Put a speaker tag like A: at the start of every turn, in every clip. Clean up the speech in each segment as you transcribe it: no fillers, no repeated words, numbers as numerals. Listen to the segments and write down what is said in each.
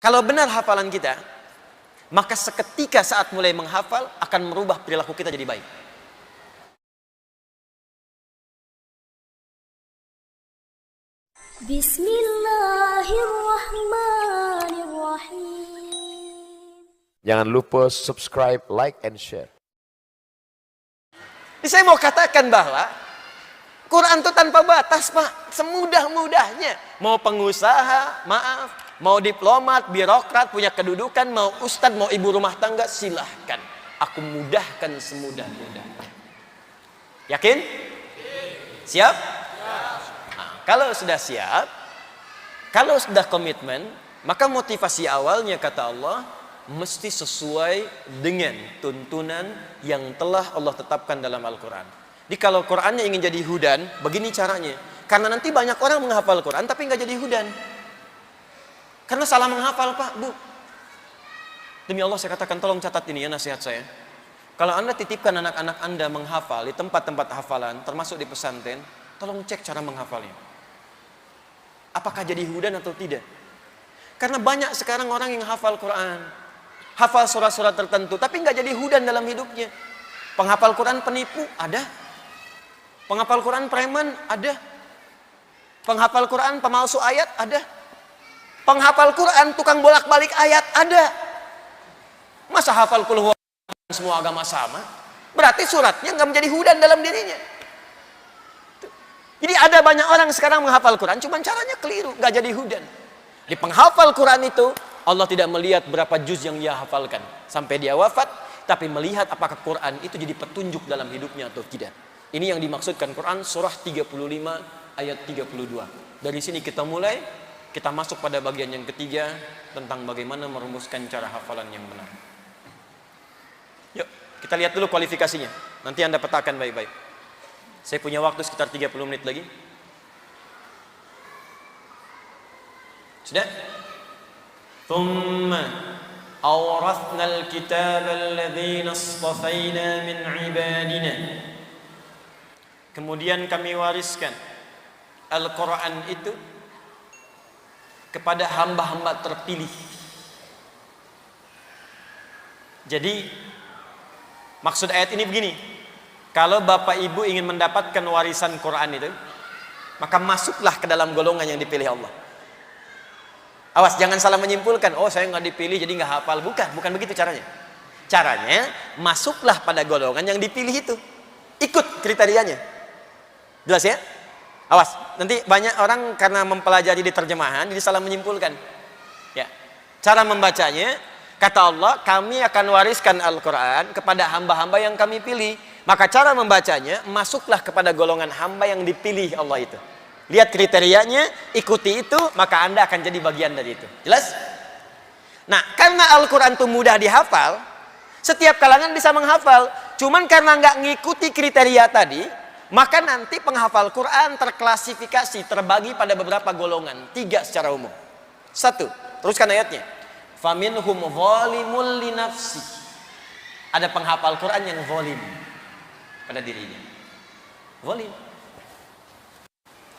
A: Kalau benar hafalan kita, maka seketika saat mulai menghafal akan merubah perilaku kita jadi baik.
B: Bismillahirrahmanirrahim. Jangan lupa subscribe, like, and share.
A: Jadi saya mau katakan bahwa Quran itu tanpa batas, Pak. Semudah-mudahnya. Mau pengusaha, maaf. Mau diplomat, birokrat, punya kedudukan, mau ustadz, mau ibu rumah tangga, silahkan. Aku mudahkan semudah-mudahnya. Yakin? Siap? Nah, kalau sudah siap, kalau sudah komitmen, maka motivasi awalnya kata Allah, mesti sesuai dengan tuntunan yang telah Allah tetapkan dalam Al-Quran. Jadi kalau Qurannya ingin jadi hudan, begini caranya. Karena nanti banyak orang menghafal Quran tapi nggak jadi hudan. Karena salah menghafal, Pak, Bu. Demi Allah saya katakan, tolong catat ini ya nasihat saya. Kalau Anda titipkan anak-anak Anda menghafal di tempat-tempat hafalan, termasuk di pesantren, tolong cek cara menghafalnya. Apakah jadi hudan atau tidak? Karena banyak sekarang orang yang hafal Quran, hafal surat-surat tertentu, tapi nggak jadi hudan dalam hidupnya. Penghafal Quran penipu, ada. Penghafal Quran preman, ada. Penghafal Quran pemalsu ayat, ada. Penghafal Quran tukang bolak-balik ayat, ada. Masa hafal kulhu semua agama sama? Berarti suratnya nggak menjadi hudan dalam dirinya. Jadi ada banyak orang sekarang menghafal Quran, cuman caranya keliru, nggak jadi hudan. Di penghafal Quran itu Allah tidak melihat berapa juz yang ia hafalkan sampai dia wafat, tapi melihat apakah Quran itu jadi petunjuk dalam hidupnya atau tidak. Ini yang dimaksudkan Quran surah 35 ayat 32. Dari sini kita mulai. Kita masuk pada bagian yang ketiga tentang bagaimana merumuskan cara hafalan yang benar. Yuk, kita lihat dulu kualifikasinya. Nanti Anda petakan baik-baik. Saya punya waktu sekitar 30 menit lagi. Sudah? Thumma awrathna al-kitab alladhina istafayna min ibadina. Kemudian kami wariskan Al-Quran itu kepada hamba-hamba terpilih. Jadi maksud ayat ini begini, kalau Bapak Ibu ingin mendapatkan warisan Quran itu, maka masuklah ke dalam golongan yang dipilih Allah. Awas, jangan salah menyimpulkan, oh saya nggak dipilih jadi nggak hafal. Bukan begitu caranya. Caranya, masuklah pada golongan yang dipilih itu. Ikut kriterianya. Jelas ya? Awas, nanti banyak orang karena mempelajari di terjemahan jadi salah menyimpulkan. Ya. Cara membacanya, kata Allah, kami akan wariskan Al-Quran kepada hamba-hamba yang kami pilih. Maka cara membacanya, masuklah kepada golongan hamba yang dipilih Allah itu. Lihat kriterianya, ikuti itu, maka Anda akan jadi bagian dari itu. Jelas? Nah, karena Al-Quran itu mudah dihafal, setiap kalangan bisa menghafal. Cuman karena nggak ngikuti kriteria tadi, maka nanti penghafal Quran terklasifikasi, terbagi pada beberapa golongan. 3 secara umum. 1, teruskan ayatnya. Faminhum zalimul linafsi. Ada penghafal Quran yang zalim pada dirinya. Zalim.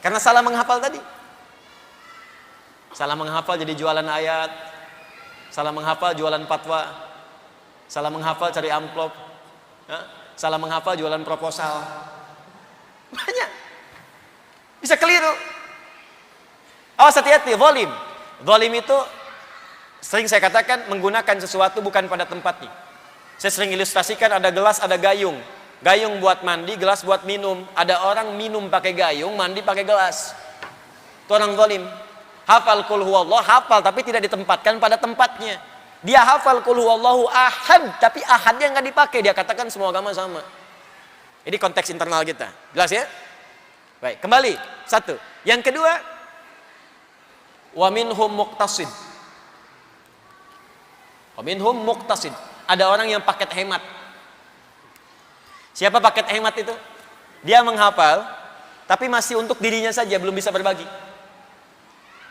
A: Karena salah menghafal tadi. Salah menghafal jadi jualan ayat. Salah menghafal jualan fatwa. Salah menghafal cari amplop. Salah menghafal jualan proposal. Banyak. Bisa keliru. Awas, hati-hati, zalim. Zalim itu sering saya katakan menggunakan sesuatu bukan pada tempatnya. Saya sering ilustrasikan, ada gelas, ada gayung. Gayung buat mandi, gelas buat minum. Ada orang minum pakai gayung, mandi pakai gelas. Itu orang zalim. Hafal qul huwallah, hafal tapi tidak ditempatkan pada tempatnya. Dia hafal qul huwallahu ahad, tapi ahadnya nggak dipakai. Dia katakan semua agama sama. Ini konteks internal kita. Jelas ya? Baik, kembali. 1. Yang kedua, wa minhum muqtasid. Wa minhum muqtasid. Ada orang yang paket hemat. Siapa paket hemat itu? Dia menghafal, tapi masih untuk dirinya saja, belum bisa berbagi.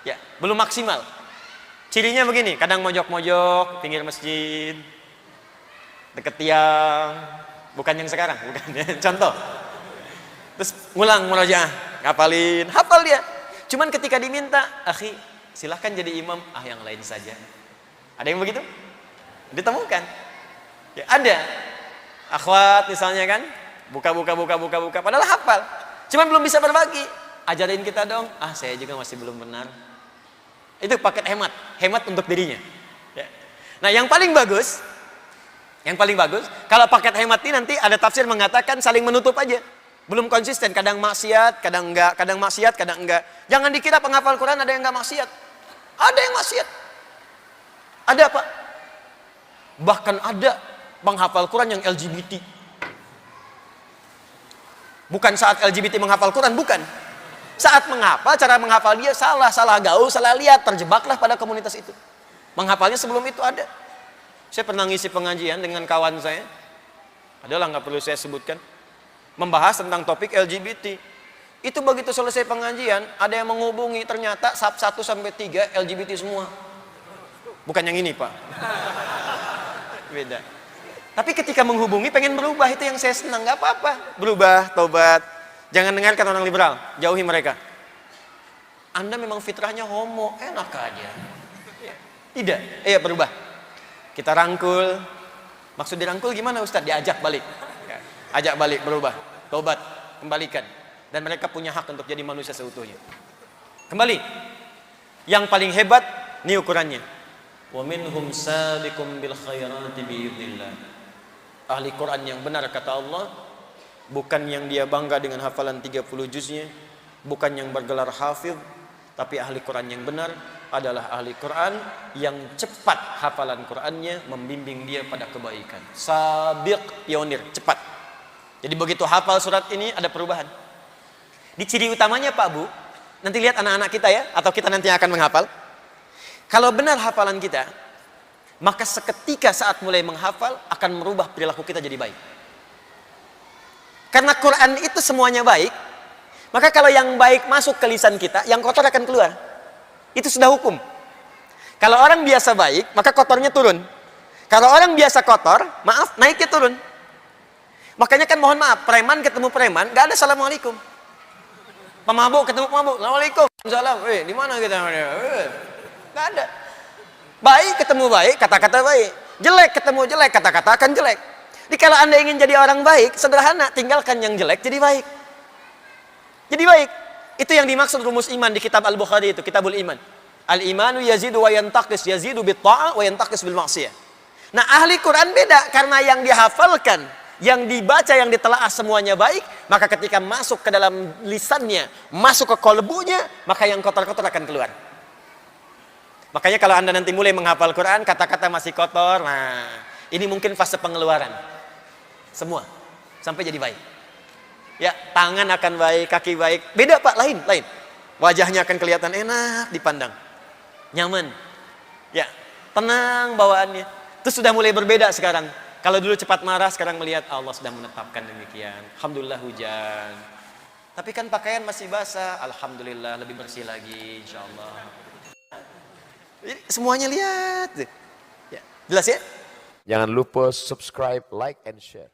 A: Ya, belum maksimal. Cirinya begini, kadang mojok-mojok, pinggir masjid, deket tiang. Bukan yang sekarang, bukan. Contoh. Terus ngulang murojaah, ngapalin, hafal dia. Cuman ketika diminta, akhi, silahkan jadi imam, yang lain saja. Ada yang begitu? Ditemukan. Ya, ada. Akhwat misalnya kan, buka, padahal hafal. Cuman belum bisa berbagi. Ajarin kita dong. Ah, saya juga masih belum benar. Itu paket hemat untuk dirinya. Ya. Nah, yang paling bagus, kalau paket hemat ini nanti ada tafsir mengatakan saling menutup aja. Belum konsisten, kadang maksiat, kadang enggak, kadang maksiat, kadang enggak. Jangan dikira penghafal Quran ada yang enggak maksiat. Ada yang maksiat. Ada, Pak. Bahkan ada penghafal Quran yang LGBT. Bukan saat LGBT menghafal Quran, bukan. Saat menghafal, cara menghafal dia salah gaul, salah lihat, terjebaklah pada komunitas itu. Menghafalnya sebelum itu ada. Saya pernah ngisi pengajian dengan kawan saya. Adalah nggak perlu saya sebutkan. Membahas tentang topik LGBT. Itu begitu selesai pengajian, ada yang menghubungi, ternyata sub 1 sampai 3 LGBT semua. Bukan yang ini, Pak. Beda. Tapi ketika menghubungi pengen berubah, itu yang saya senang. Gak apa-apa, berubah, tobat. Jangan dengarkan orang liberal, jauhi mereka. Anda memang fitrahnya homo, enak aja. Tidak, berubah. Kita rangkul. Maksud dirangkul gimana, Ustadz? Diajak balik. Ajak balik, berubah, tobat, kembalikan. Dan mereka punya hak untuk jadi manusia seutuhnya. Kembali. Yang paling hebat, ini ukurannya. Wa minhum sabiqum bil khairati biidznillah. Ahli Quran yang benar kata Allah, bukan yang dia bangga dengan hafalan 30 juznya, bukan yang bergelar hafidh, tapi ahli Quran yang benar adalah ahli Quran yang cepat hafalan Qurannya, membimbing dia pada kebaikan. Sabiq, pionir, cepat. Jadi begitu hafal surat ini ada perubahan. Di ciri utamanya Pak Bu, nanti lihat anak-anak kita ya, atau kita nanti akan menghafal. Kalau benar hafalan kita, maka seketika saat mulai menghafal akan merubah perilaku kita jadi baik. Karena Quran itu semuanya baik, maka kalau yang baik masuk ke lisan kita, yang kotor akan keluar. Itu sudah hukum. Kalau orang biasa baik, maka kotornya turun. Kalau orang biasa kotor, maaf, naiknya turun. Makanya kan mohon maaf, preman ketemu preman, gak ada assalamualaikum. Pemabuk ketemu pemabuk, assalamualaikum. Salam, di mana kita? Gak ada. Baik ketemu baik, kata-kata baik. Jelek ketemu jelek, kata-kata akan jelek. Jadi kalau Anda ingin jadi orang baik, sederhana, tinggalkan yang jelek jadi baik. Jadi baik. Itu yang dimaksud rumus iman di kitab Al-Bukhari itu, Kitabul Iman. Al-imanu yazidu wa yantaqis, yazidu bit ta'ah wa yantaqis bil maksiyah. Nah, ahli Quran beda, karena yang dihafalkan, yang dibaca, yang ditelaah semuanya baik, maka ketika masuk ke dalam lisannya, masuk ke kolbunya, maka yang kotor-kotor akan keluar. Makanya kalau Anda nanti mulai menghafal Quran, kata-kata masih kotor, nah ini mungkin fase pengeluaran. Semua, sampai jadi baik. Ya, tangan akan baik, kaki baik. Beda Pak, lain. Wajahnya akan kelihatan enak dipandang. Nyaman. Ya, tenang bawaannya. Itu sudah mulai berbeda sekarang. Kalau dulu cepat marah, sekarang melihat Allah sudah menetapkan demikian. Alhamdulillah hujan. Tapi kan pakaian masih basah. Alhamdulillah lebih bersih lagi, insyaallah. Jadi semuanya lihat. Ya, jelas ya?
B: Jangan lupa subscribe, like, and share.